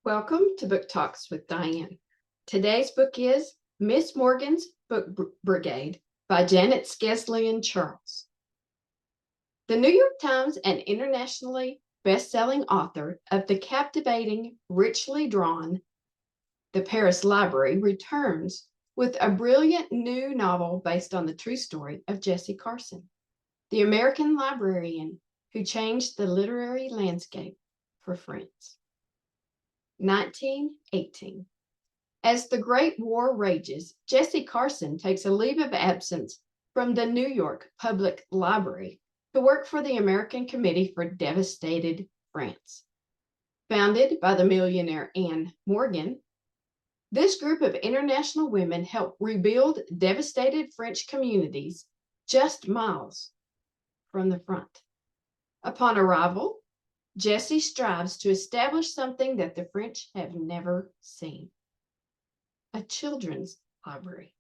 Welcome to Book Talks with Diane. Today's book is Miss Morgan's Book Brigade by Janet Skeslien Charles. The New York Times and internationally best-selling author of the captivating, richly drawn The Paris Library returns with a brilliant new novel based on the true story of Kit Carson, the American librarian who changed the literary landscape for France. 1918. As the Great War rages, Kit Carson takes a leave of absence from the New York Public Library to work for the American Committee for Devastated France. Founded by the millionaire Anne Morgan, this group of international women helped rebuild devastated French communities just miles from the front. Upon arrival, Jessie strives to establish something that the French have never seen: a children's library.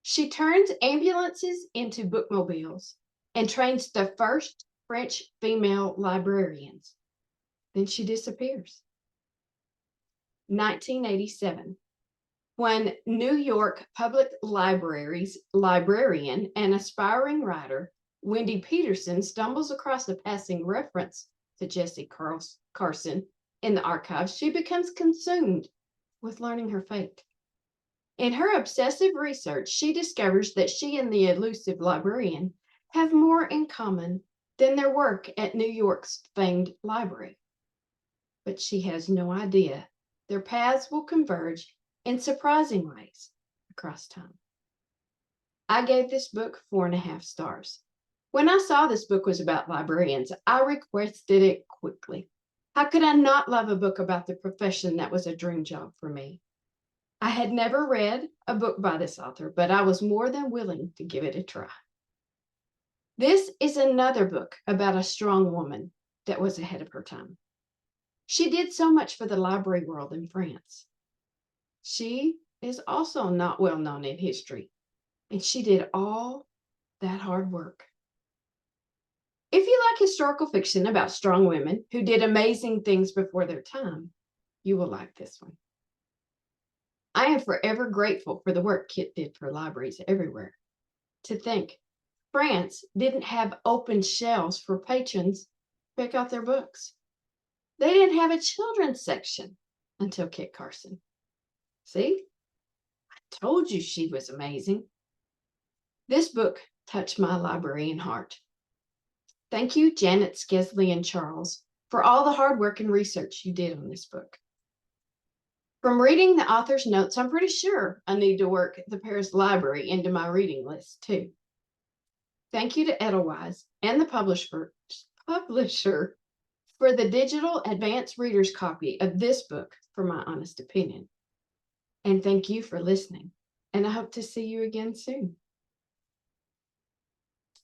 She turns ambulances into bookmobiles and trains the first French female librarians. Then she disappears. 1987. When New York Public Library's librarian and aspiring writer Wendy Peterson stumbles across a passing reference to Kit Carson in the archives, she becomes consumed with learning her fate. In her obsessive research, she discovers that she and the elusive librarian have more in common than their work at New York's famed library. But she has no idea their paths will converge in surprising ways across time. I gave this book 4.5 stars. When I saw this book was about librarians, I requested it quickly. How could I not love a book about the profession that was a dream job for me? I had never read a book by this author, but I was more than willing to give it a try. This is another book about a strong woman that was ahead of her time. She did so much for the library world in France. She is also not well known in history, and she did all that hard work. If you like historical fiction about strong women who did amazing things before their time, you will like this one. I am forever grateful for the work Kit did for libraries everywhere. To think, France didn't have open shelves for patrons to pick out their books. They didn't have a children's section until Kit Carson. See? I told you she was amazing. This book touched my librarian heart. Thank you, Janet Skeslien Charles, for all the hard work and research you did on this book. From reading the author's notes, I'm pretty sure I need to work the Paris Library into my reading list, too. Thank you to Edelweiss and the publisher for the digital advanced reader's copy of this book, for my honest opinion. And thank you for listening, and I hope to see you again soon.